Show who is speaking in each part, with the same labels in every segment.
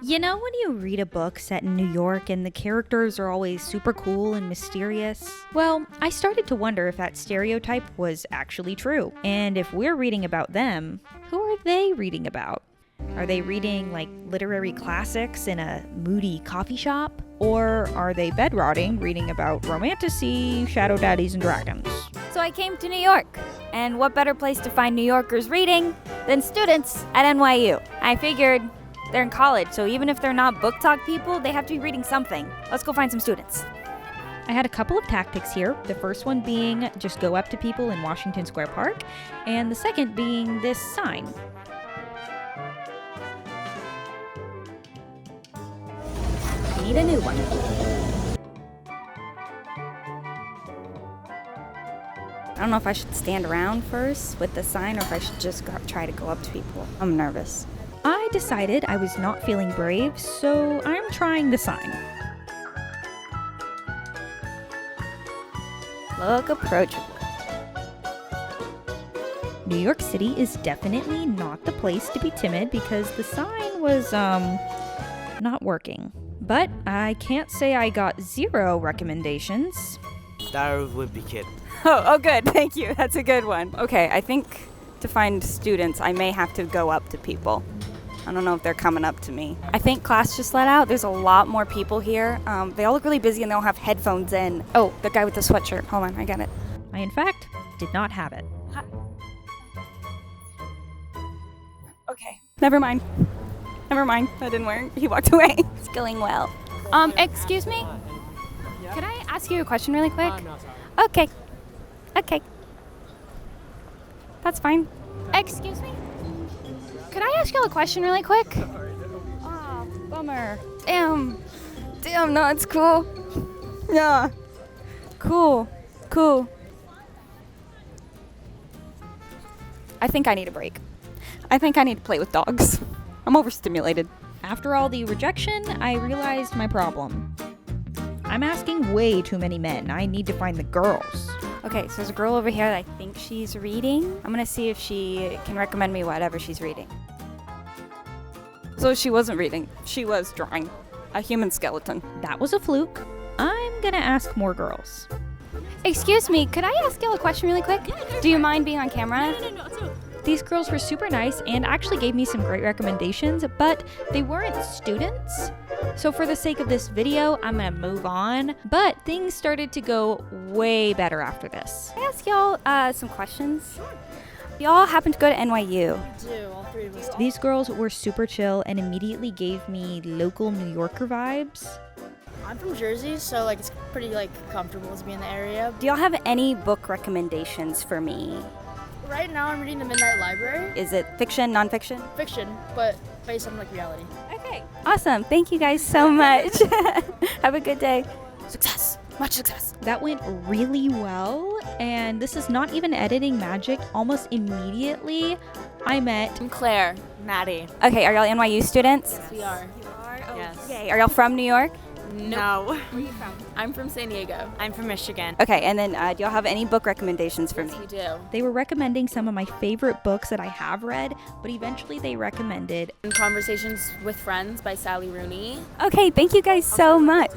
Speaker 1: You know when you read a book set in New York and the characters are always super cool and mysterious? Well, I started to wonder if that stereotype was actually true. And if we're reading about them, who are they reading about? Are they reading like literary classics in a moody coffee shop? Or are they bedrotting reading about romantasy, shadow daddies, and dragons?
Speaker 2: So I came to New York, and what better place to find New Yorkers reading than students at NYU? I figured they're in college, so even if they're not book talk people, they have to be reading something. Let's go find some students.
Speaker 1: I had a couple of tactics here. The first one being just go up to people in Washington Square Park, and the second being this sign. Need a new one.
Speaker 2: I don't know if I should stand around first with the sign or if I should just try to go up to people. I'm nervous.
Speaker 1: I decided I was not feeling brave, so I'm trying the sign.
Speaker 2: Look approachable.
Speaker 1: New York City is definitely not the place to be timid because the sign was, not working. But I can't say I got 0 recommendations.
Speaker 3: That would be kid.
Speaker 2: Oh, good. Thank you. That's a good one. Okay, I think to find students, I may have to go up to people. I don't know if they're coming up to me. I think class just let out. There's a lot more people here. They all look really busy and they all have headphones in. Oh, the guy with the sweatshirt. Hold on, I got it.
Speaker 1: I, in fact, did not have it.
Speaker 2: Okay, never mind. Never mind. That didn't work. He walked away. It's going well. Excuse me? Could I ask you a question really quick?
Speaker 3: No, sorry.
Speaker 2: Okay. That's fine. Excuse me? Could I ask you a question really quick? Oh, bummer. Damn, no, it's cool. Yeah. Cool. I think I need a break. I think I need to play with dogs. I'm overstimulated.
Speaker 1: After all the rejection, I realized my problem. I'm asking way too many men. I need to find the girls.
Speaker 2: Okay, so there's a girl over here that I think she's reading. I'm gonna see if she can recommend me whatever she's reading. So she wasn't reading. She was drawing a human skeleton.
Speaker 1: That was a fluke. I'm gonna ask more girls.
Speaker 2: Excuse me, could I ask you a question really quick? Do you mind being on camera?
Speaker 4: No, it's okay.
Speaker 1: These girls were super nice and actually gave me some great recommendations, but they weren't students. So for the sake of this video, I'm gonna move on. But things started to go way better after this.
Speaker 2: Can I ask y'all some questions? Y'all happen to go to NYU.
Speaker 4: We do, all three of us do.
Speaker 1: These girls were super chill and immediately gave me local New Yorker vibes.
Speaker 4: I'm from Jersey, so it's pretty comfortable to be in the area.
Speaker 2: Do y'all have any book recommendations for me?
Speaker 4: Right now I'm reading The Midnight Library.
Speaker 2: Is it fiction, nonfiction?
Speaker 4: Fiction, but based on reality.
Speaker 2: Okay. Awesome. Thank you guys so much. Have a good day.
Speaker 4: Success. Much success.
Speaker 1: That went really well, and this is not even editing magic. Almost immediately, I met
Speaker 5: I'm Claire, Madi.
Speaker 2: Okay, are y'all NYU students?
Speaker 4: Yes, we are.
Speaker 5: Yes.
Speaker 2: Yay. Are y'all from New York?
Speaker 5: No.
Speaker 4: Where are you from?
Speaker 5: I'm from San Diego. I'm from Michigan.
Speaker 2: Okay, and then do y'all have any book recommendations for me?
Speaker 4: We do.
Speaker 1: They were recommending some of my favorite books that I have read, but eventually they recommended
Speaker 5: Conversations with Friends by Sally Rooney.
Speaker 2: Okay, thank you guys so much.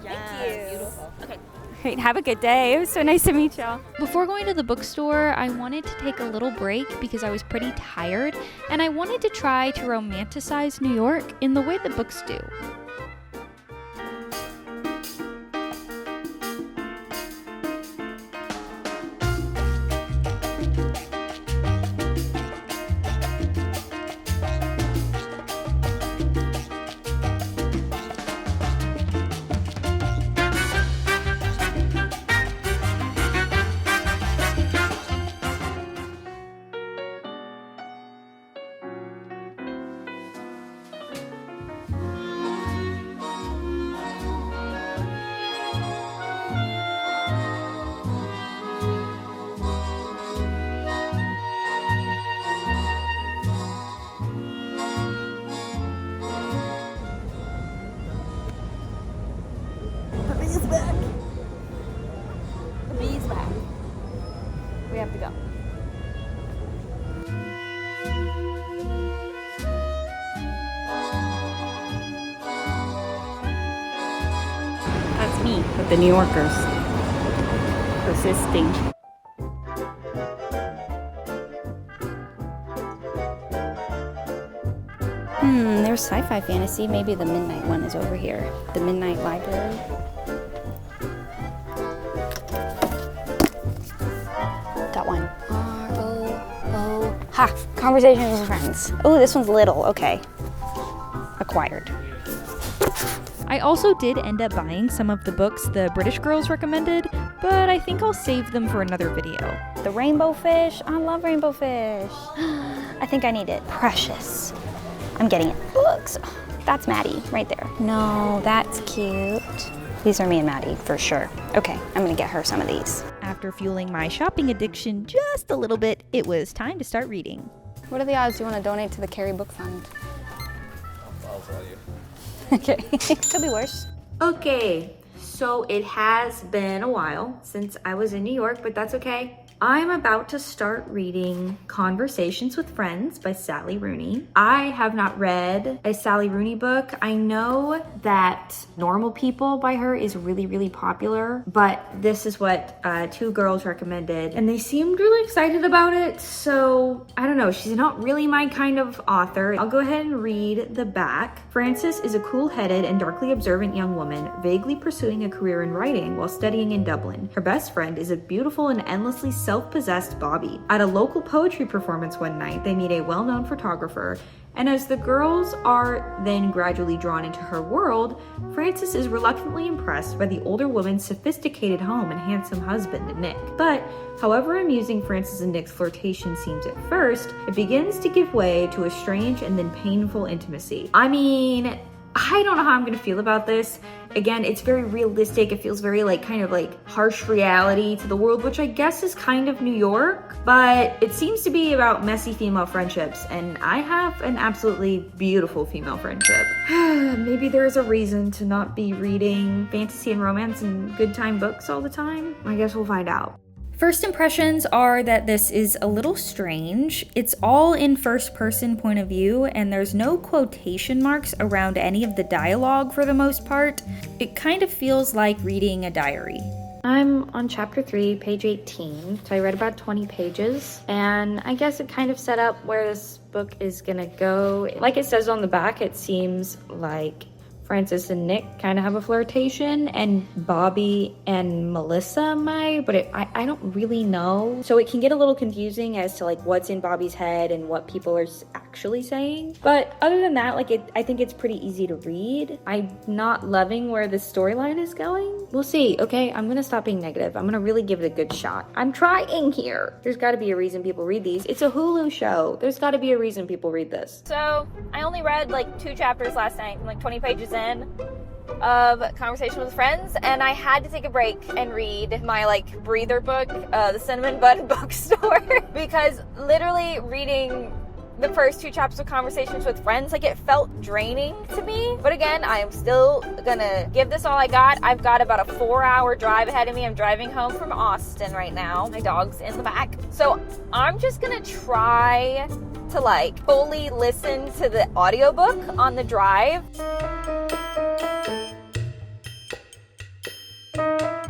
Speaker 5: Yes. Beautiful. Okay.
Speaker 2: Great, have a good day. It was so nice to meet y'all.
Speaker 1: Before going to the bookstore, I wanted to take a little break because I was pretty tired, and I wanted to try to romanticize New York in the way the books do.
Speaker 2: key with the New Yorkers. Persisting. There's sci-fi fantasy. Maybe the midnight one is over here. The Midnight Library. Got one. R-O-O. Ha! Conversations with Friends. Oh, this one's little. Okay. Acquired.
Speaker 1: I also did end up buying some of the books the British girls recommended, but I think I'll save them for another video.
Speaker 2: The rainbow fish. I love rainbow fish. I think I need it. Precious. I'm getting it. Looks. That's Maddie right there. No, that's cute. These are me and Maddie for sure. Okay, I'm gonna get her some of these.
Speaker 1: After fueling my shopping addiction just a little bit, it was time to start reading.
Speaker 2: What are the odds you want to donate to the Cari Book Fund?
Speaker 3: I'll tell you.
Speaker 2: Okay. Could be worse.
Speaker 1: Okay, so it has been a while since I was in New York, but that's okay. I'm about to start reading Conversations with Friends by Sally Rooney. I have not read a Sally Rooney book. I know that Normal People by her is really, really popular, but this is what two girls recommended, and they seemed really excited about it, so I don't know. She's not really my kind of author. I'll go ahead and read the back. Frances is a cool-headed and darkly observant young woman, vaguely pursuing a career in writing while studying in Dublin. Her best friend is a beautiful and endlessly self-possessed Bobby. At a local poetry performance one night, they meet a well-known photographer, and as the girls are then gradually drawn into her world, Frances is reluctantly impressed by the older woman's sophisticated home and handsome husband, Nick. But however amusing Frances and Nick's flirtation seems at first, it begins to give way to a strange and then painful intimacy. I mean, I don't know how I'm gonna feel about this. Again, it's very realistic. It feels very kind of harsh reality to the world, which I guess is kind of New York, but it seems to be about messy female friendships, and I have an absolutely beautiful female friendship. Maybe there is a reason to not be reading fantasy and romance and good time books all the time. I guess we'll find out. First impressions are that this is a little strange. It's all in first person point of view, and there's no quotation marks around any of the dialogue for the most part. It kind of feels like reading a diary. I'm on chapter 3, page 18, so I read about 20 pages, and I guess it kind of set up where this book is gonna go. Like it says on the back, it seems like Frances and Nick kind of have a flirtation, and Bobby and Melissa might, but I don't really know. So it can get a little confusing as to what's in Bobby's head and what people are actually saying. But other than that, I think it's pretty easy to read. I'm not loving where the storyline is going. We'll see, okay? I'm gonna stop being negative. I'm gonna really give it a good shot. I'm trying here. There's gotta be a reason people read these. It's a Hulu show. There's gotta be a reason people read this.
Speaker 5: So I only read 2 chapters last night, 20 pages in of Conversation with Friends, and I had to take a break and read my breather book, the Cinnamon Bun Bookstore, because literally reading the first 2 chapters of Conversations with Friends, it felt draining to me. But again, I am still gonna give this all I got. I've got about a 4-hour drive ahead of me. I'm driving home from Austin right now. My dog's in the back. So I'm just gonna try to fully listen to the audiobook on the drive.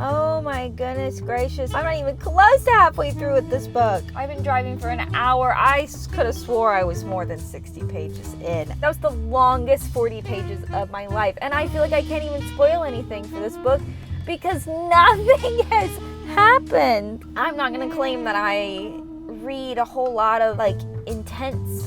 Speaker 5: Oh my goodness gracious. I'm not even close to halfway through with this book. I've been driving for an hour. I could have swore I was more than 60 pages in. That was the longest 40 pages of my life. And I feel like I can't even spoil anything for this book because nothing has happened. I'm not gonna claim that I read a whole lot of intense,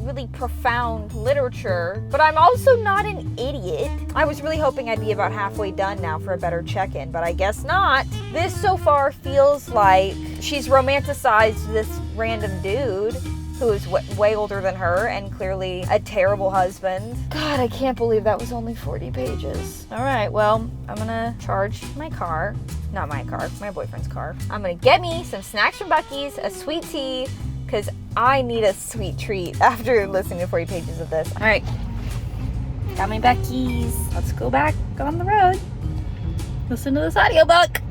Speaker 5: really profound literature, but I'm also not an idiot. I was really hoping I'd be about halfway done now for a better check-in, but I guess not. This so far feels like she's romanticized this random dude who is way older than her and clearly a terrible husband. God, I can't believe that was only 40 pages. All right, well, I'm gonna charge my car. Not my car, my boyfriend's car. I'm gonna get me some snacks from Buc-ee's, a sweet tea, because I need a sweet treat after listening to 40 pages of this. All right, got my Buc-ee's. Let's go back on the road. Listen to this audiobook.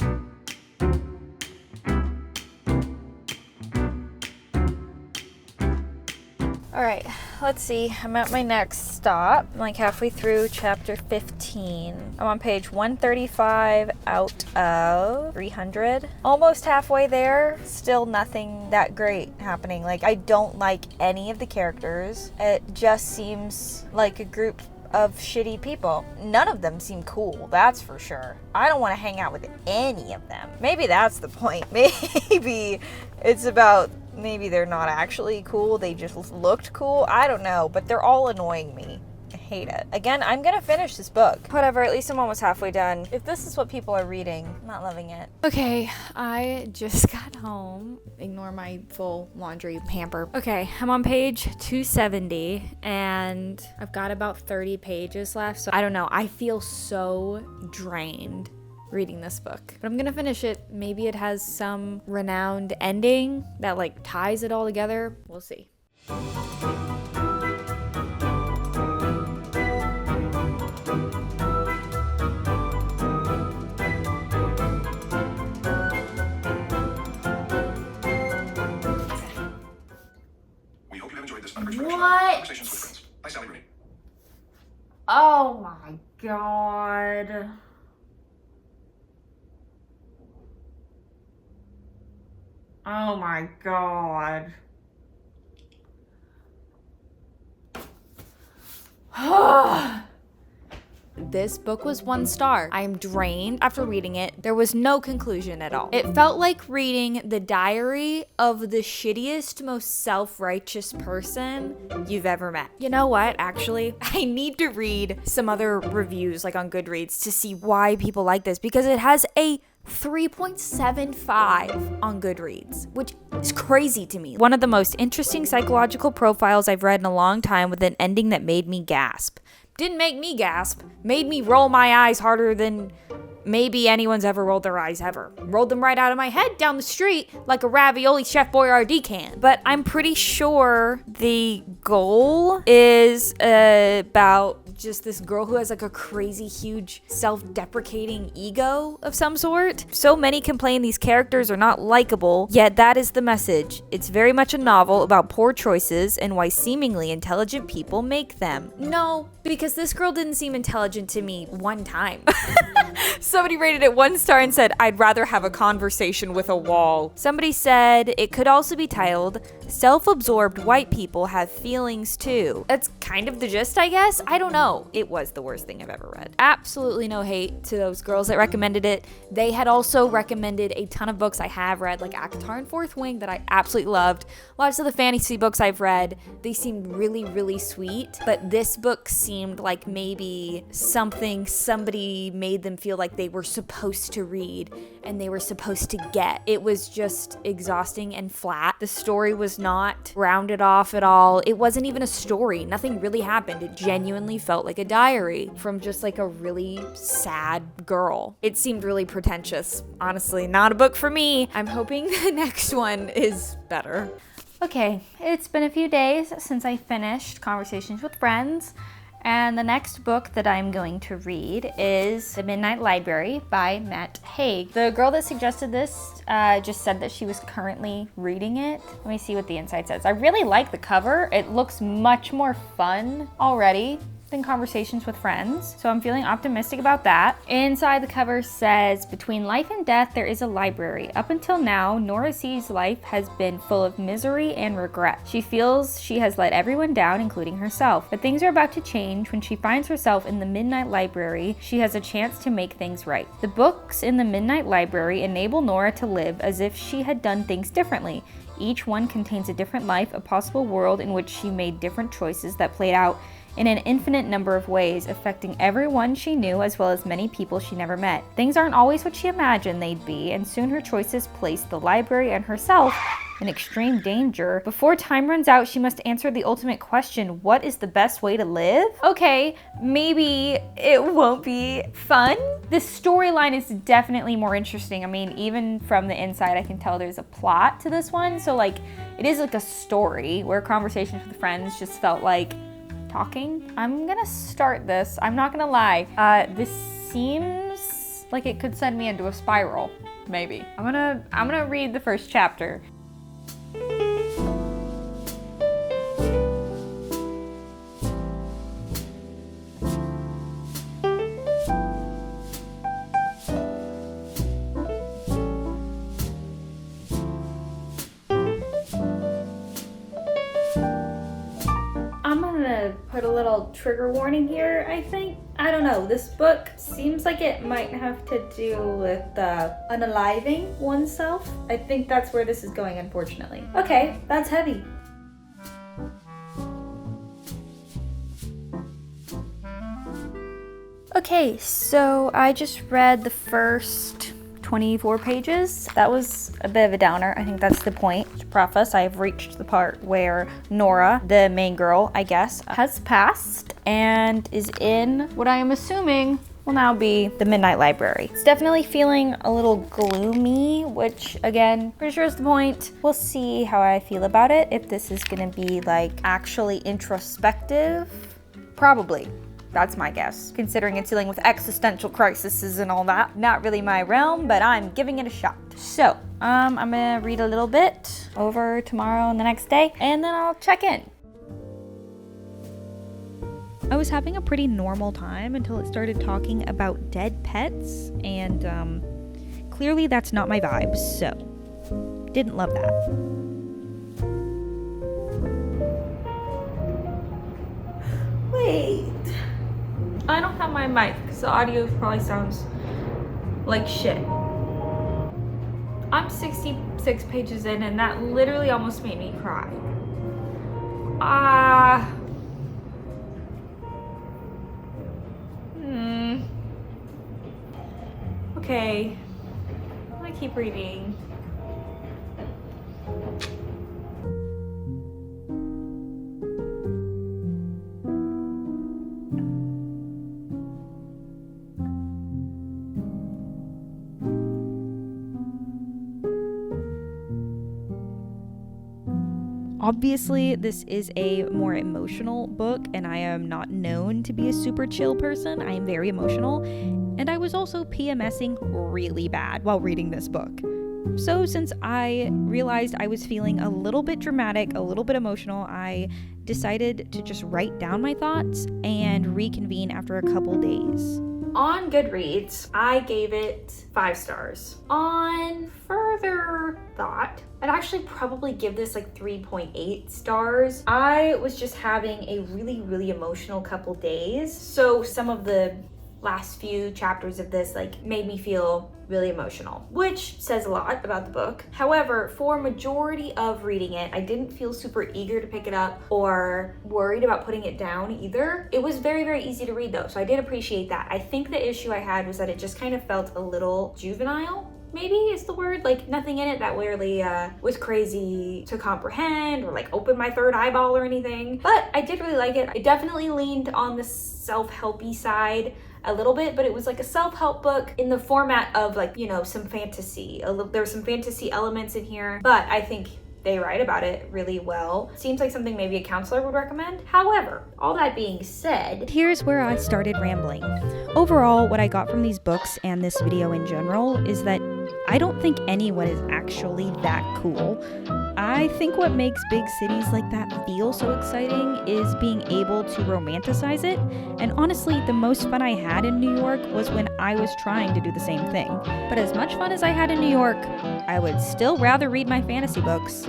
Speaker 5: All right, let's see. I'm at my next stop. I'm like halfway through chapter 15. I'm on page 135 out of 300. Almost halfway there. Still nothing that great happening. Like, I don't like any of the characters. It just seems like a group of shitty people. None of them seem cool, that's for sure. I don't want to hang out with any of them. Maybe that's the point. Maybe it's about maybe they're not actually cool, they just looked cool. I don't know, but they're all annoying me. I hate it. Again, I'm gonna finish this book. Whatever, at least I'm almost halfway done. If this is what people are reading, I'm not loving it.
Speaker 2: Okay, I just got home. Ignore my full laundry hamper. Okay, I'm on page 270 and I've got about 30 pages left. So I don't know, I feel so drained reading this book, but I'm gonna finish it. Maybe it has some renowned ending that like ties it all together. We'll see.
Speaker 6: We hope you have enjoyed this unabridged
Speaker 5: What?
Speaker 6: Conversations with Friends by Sally Rooney.
Speaker 5: Oh my god. Oh my god.
Speaker 2: This book was 1 star. I am drained after reading it. There was no conclusion at all. It felt like reading the diary of the shittiest, most self-righteous person you've ever met. You know what, actually? I need to read some other reviews like on Goodreads to see why people like this, because it has a 3.75 on Goodreads, which is crazy to me. One of the most interesting psychological profiles I've read in a long time, with an ending that made me gasp. Didn't make me gasp, made me roll my eyes harder than maybe anyone's ever rolled their eyes ever. Rolled them right out of my head down the street like a ravioli Chef Boyardee can. But I'm pretty sure the goal is about just this girl who has like a crazy huge self-deprecating ego of some sort. So many complain these characters are not likable, yet that is the message. It's very much a novel about poor choices and why seemingly intelligent people make them. No, because this girl didn't seem intelligent to me one time. Somebody rated it 1 star and said, I'd rather have a conversation with a wall. Somebody said it could also be titled, Self-Absorbed White People Have Feelings Too. That's kind of the gist, I guess. I don't know. It was the worst thing I've ever read. Absolutely no hate to those girls that recommended it. They had also recommended a ton of books I have read, like ACOTAR and Fourth Wing, that I absolutely loved. Lots of the fantasy books I've read, they seemed really, really sweet. But this book seemed like maybe something somebody made them feel like they were supposed to read and they were supposed to get. It was just exhausting and flat. The story was not rounded off at all. It wasn't even a story. Nothing really happened. It genuinely felt like a diary from just like a really sad girl. It seemed really pretentious. Honestly, not a book for me. I'm hoping the next one is better. Okay, it's been a few days since I finished Conversations with Friends. And the next book that I'm going to read is The Midnight Library by Matt Haig. The girl that suggested this just said that she was currently reading it. Let me see what the inside says. I really like the cover. It looks much more fun already than Conversations with Friends, so I'm feeling optimistic about that. Inside the cover says, between life and death there is a library. Up until now, Nora C's life has been full of misery and regret. She feels she has let everyone down, including herself. But things are about to change. When she finds herself in the Midnight Library, she has a chance to make things right. The books in the Midnight Library enable Nora to live as if she had done things differently. Each one contains a different life, a possible world in which she made different choices that played out in an infinite number of ways, affecting everyone she knew as well as many people she never met. Things aren't always what she imagined they'd be, and soon her choices place the library and herself in extreme danger. Before time runs out, she must answer the ultimate question: what is the best way to live? Okay, maybe it won't be fun. The storyline is definitely more interesting. I mean, even from the inside, I can tell there's a plot to this one. So like, it is like a story, where Conversations with Friends just felt like talking. I'm gonna start this. I'm not gonna lie. This seems like it could send me into a spiral, maybe. I'm gonna read the first chapter.
Speaker 5: little trigger warning here, I think. I don't know, this book seems like it might have to do with unaliving oneself. I think that's where this is going, unfortunately. Okay, that's heavy. Okay, so I just read the first 24 pages. That was a bit of a downer. I think that's the point. To preface, I've reached the part where Nora, the main girl, I guess, has passed and is in what I am assuming will now be the Midnight Library. It's definitely feeling a little gloomy, which again, pretty sure is the point. We'll see how I feel about it. If this is gonna be like actually introspective, probably. That's my guess, considering it's dealing with existential crises and all that. Not really my realm, but I'm giving it a shot. So, I'm gonna read a little bit over tomorrow and the next day, and then I'll check in.
Speaker 1: I was having a pretty normal time until it started talking about dead pets, and clearly that's not my vibe, so didn't love that.
Speaker 5: Wait. I don't have my mic because the audio probably sounds like shit. I'm 66 pages in and that literally almost made me cry. Okay. I'm gonna keep reading.
Speaker 1: Obviously, this is a more emotional book, and I am not known to be a super chill person. I am very emotional, and I was also PMSing really bad while reading this book. So since I realized I was feeling a little bit dramatic, a little bit emotional, I decided to just write down my thoughts and reconvene after a couple days.
Speaker 5: On Goodreads, I gave it 5 stars. On further thought, I'd actually probably give this like 3.8 stars. I was just having a really emotional couple days. So some of the last few chapters of this like made me feel really emotional, which says a lot about the book. However, for majority of reading it, I didn't feel super eager to pick it up or worried about putting it down either. It was very easy to read though, so I did appreciate that. I think the issue I had was that it just kind of felt a little juvenile, maybe is the word. Like nothing in it that really was crazy to comprehend or like open my third eyeball or anything. But I did really like it. It definitely leaned on the self-helpy side a little bit, but it was like a self-help book in the format of like, you know, some fantasy. There were some fantasy elements in here, but I think they write about it really well. Seems like something maybe a counselor would recommend. However, all that being said,
Speaker 1: here's where I started rambling. Overall, what I got from these books and this video in general is that I don't think anyone is actually that cool. I think what makes big cities like that feel so exciting is being able to romanticize it. And honestly, the most fun I had in New York was when I was trying to do the same thing. But as much fun as I had in New York, I would still rather read my fantasy books.